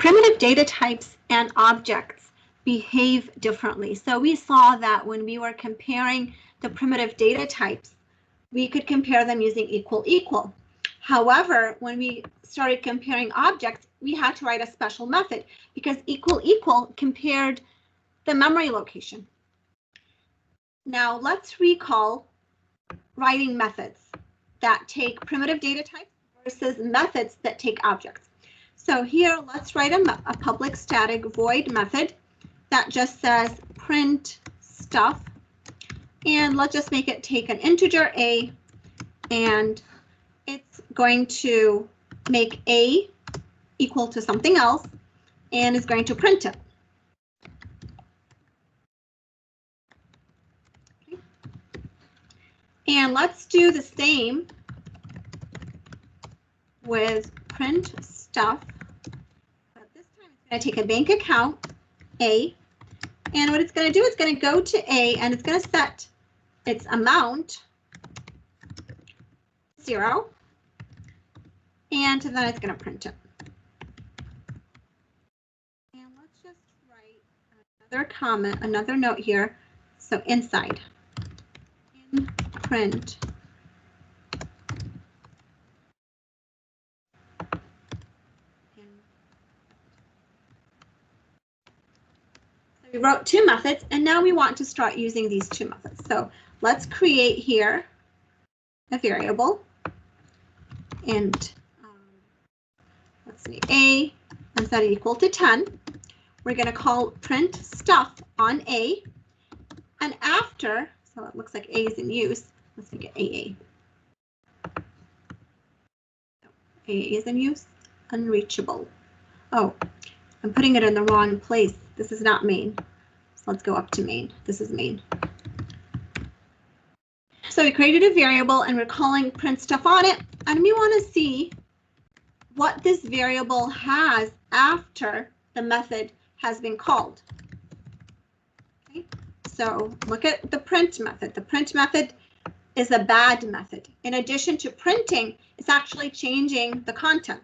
primitive data types and objects behave differently. So we saw that when we were comparing the primitive data types, we could compare them using equal, equal. However, when we started comparing objects, we had to write a special method because equal, equal compared the memory location. Now let's recall writing methods that take primitive data types versus methods that take objects. So here, let's write a public static void method that just says print stuff. And let's just make it take an integer a, and it's going to make a equal to something else and is going to print it. Okay. And let's do the same with print stuff. But this time it's going to take a bank account, A, and what it's going to do is going to go to A and it's going to set its amount 0, and then it's going to print it. And let's just write another comment, another note here. So inside, in print, so we wrote two methods, and now we want to start using these two methods. So let's create here a variable, and let's see, a, and set it equal to 10. We're going to call print stuff on A, and after, so it looks like A is in use. Let's make it AA. AA is in use. Unreachable. Oh, I'm putting it in the wrong place. This is not main. So let's go up to main. This is main. So we created a variable and we're calling print stuff on it, and we want to see what this variable has after the method has been called. Okay, so look at the print method. The print method is a bad method. In addition to printing, it's actually changing the content.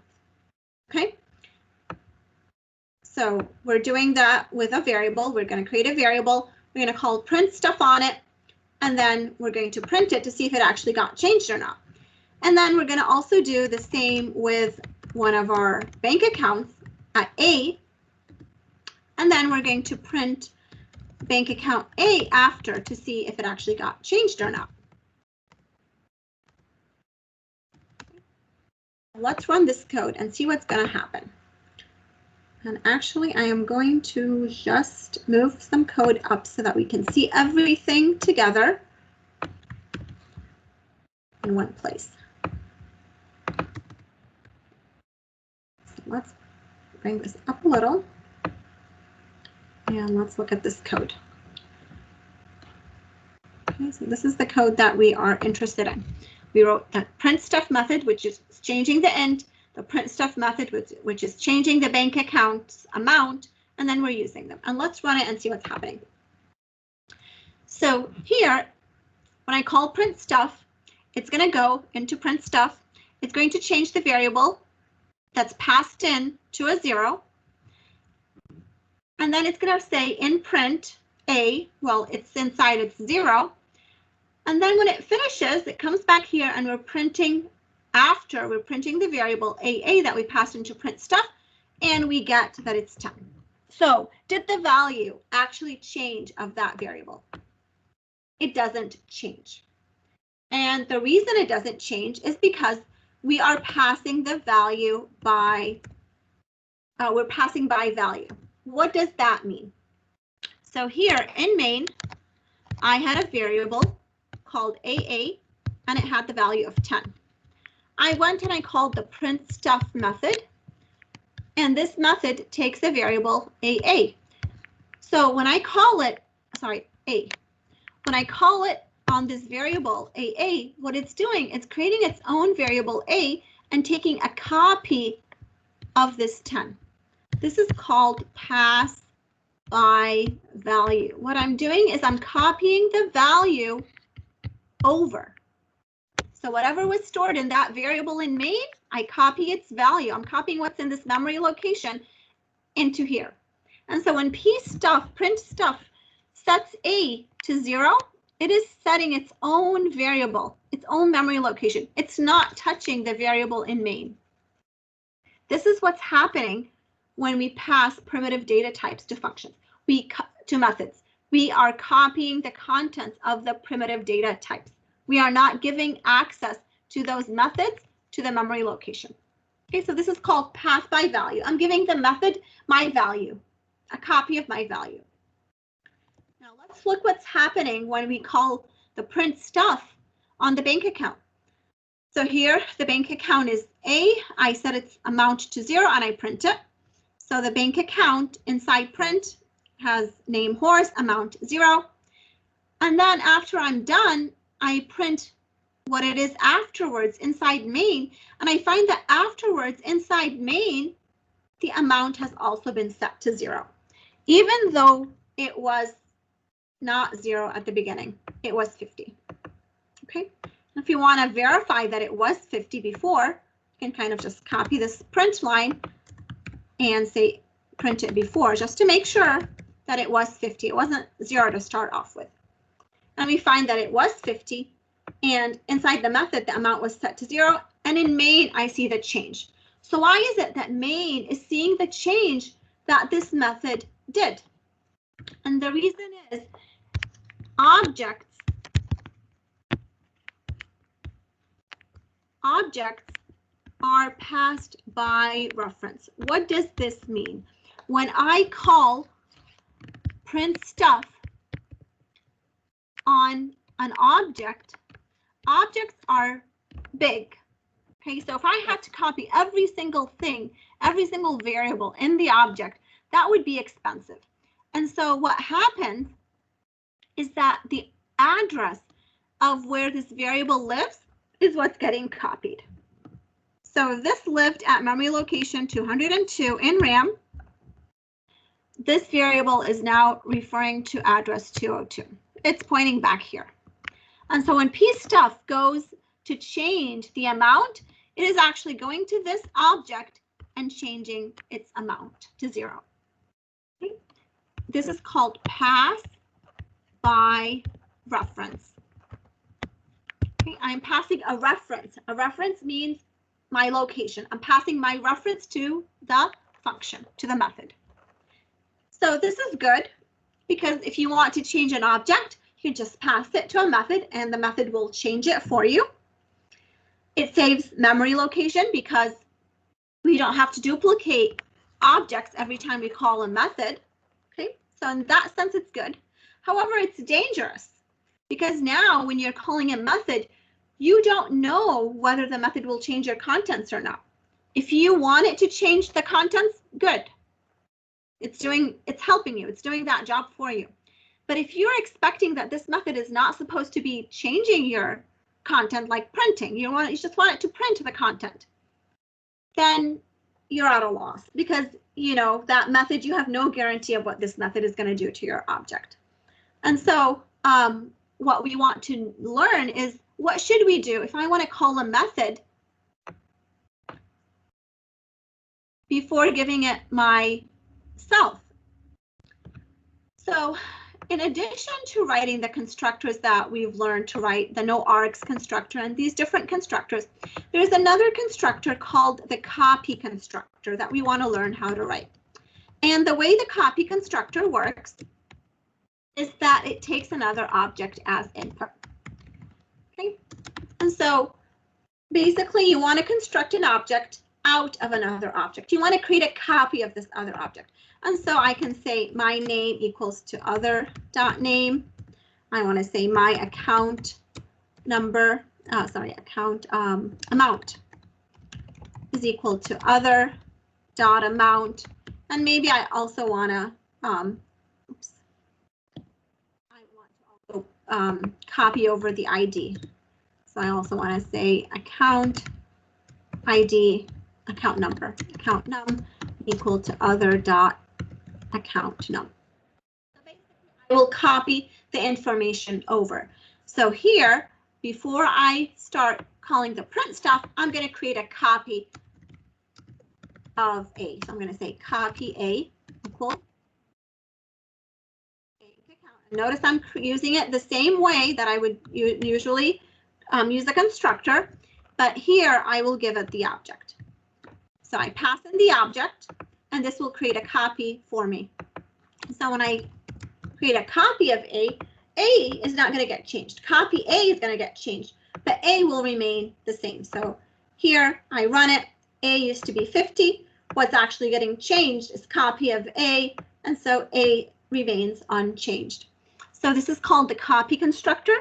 Okay, so we're doing that with a variable. We're going to create a variable. We're going to call print stuff on it, and then we're going to print it to see if it actually got changed or not. And then we're going to also do the same with one of our bank accounts at A, and then we're going to print bank account A after to see if it actually got changed or not. Let's run this code and see what's going to happen. And actually, I am going to just move some code up so that we can see everything together in one place. So let's bring this up a little. And let's look at this code. Okay, so this is the code that we are interested in. We wrote that print stuff method, which is changing the int, the print stuff method, which is changing the bank account amount, and then we're using them. And let's run it and see what's happening. So here, when I call print stuff, it's going to go into print stuff. It's going to change the variable that's passed in to a 0. And then it's going to say in print A, well, it's inside, it's 0. And then when it finishes, it comes back here and we're printing after, we're printing the variable AA that we passed into print stuff, and we get that it's 10. So did the value actually change of that variable? It doesn't change. And the reason it doesn't change is because we are passing the value by, we're passing by value. What does that mean? So here in main, I had a variable called AA, and it had the value of 10. I went and I called the print stuff method, and this method takes a variable AA. So when I call it, when I call it on this variable AA, what it's doing, it's creating its own variable A and taking a copy of this 10. This is called pass by value. What I'm doing is I'm copying the value over. So whatever was stored in that variable in main, I copy its value. I'm copying what's in this memory location, into here. And so when print stuff sets A to 0, it is setting its own variable, its own memory location. It's not touching the variable in main. This is what's happening when we pass primitive data types to functions, to methods. We are copying the contents of the primitive data types. We are not giving access to those methods to the memory location. Okay, so this is called pass by value. I'm giving the method my value, a copy of my value. Now let's look what's happening when we call the print stuff on the bank account. So here the bank account is A. I set its amount to 0 and I print it. So the bank account inside print has name horse, amount 0. And then after I'm done, I print what it is afterwards inside main. And I find that afterwards inside main, the amount has also been set to 0, even though it was not 0 at the beginning. It was 50. Okay. If you want to verify that it was 50 before, you can kind of just copy this print line and say print it before, just to make sure that it was 50. It wasn't 0 to start off with. And we find that it was 50, and inside the method, the amount was set to 0, and in main, I see the change. So why is it that main is seeing the change that this method did? And the reason is objects are passed by reference. What does this mean? When I call print stuff on an object, objects are big. Okay, so if I had to copy every single thing, every single variable in the object, that would be expensive. And so what happens is that the address of where this variable lives is what's getting copied. So this lived at memory location 202 in RAM. This variable is now referring to address 202. It's pointing back here. And so when pstuff goes to change the amount, it is actually going to this object and changing its amount to 0. Okay. This is called pass by reference. Okay, I'm passing a reference. A reference means my location. I'm passing my reference to the function, to the method. So this is good because if you want to change an object, you just pass it to a method and the method will change it for you. It saves memory location because we don't have to duplicate objects every time we call a method. Okay, so in that sense, it's good. However, it's dangerous because now when you're calling a method, you don't know whether the method will change your contents or not. If you want it to change the contents, good. It's helping you. It's doing that job for you. But if you're expecting that this method is not supposed to be changing your content, like printing, you just want it to print the content, then you're at a loss because, you know, that method, you have no guarantee of what this method is going to do to your object. And so what we want to learn is, what should we do if I want to call a method before giving it myself? So in addition to writing the constructors that we've learned to write, the no args constructor and these different constructors, there's another constructor called the copy constructor that we want to learn how to write. And the way the copy constructor works is that it takes another object as input. Okay, and so basically you want to construct an object out of another object. You want to create a copy of this other object. And so I can say my name equals to other.name. I want to say my account number, account amount is equal to other.amount. And maybe I also want to, copy over the ID. So I also want to say account ID, account number, account num equal to other.account num. So basically, I will copy the information over. So here, before I start calling the print stuff, I'm going to create a copy of A. So I'm going to say copy A equal Notice I'm using it the same way that I would usually use the constructor, but here I will give it the object. So I pass in the object, and this will create a copy for me. So when I create a copy of A is not going to get changed. Copy A is going to get changed, but A will remain the same. So here I run it. A used to be 50. What's actually getting changed is copy of A, and so A remains unchanged. So this is called the copy constructor.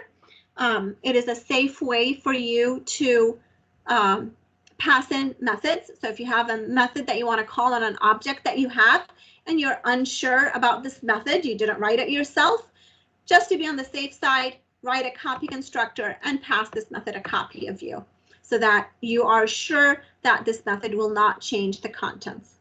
It is a safe way for you to pass in methods. So if you have a method that you want to call on an object that you have and you're unsure about this method, you didn't write it yourself, just to be on the safe side, write a copy constructor and pass this method a copy of you so that you are sure that this method will not change the contents.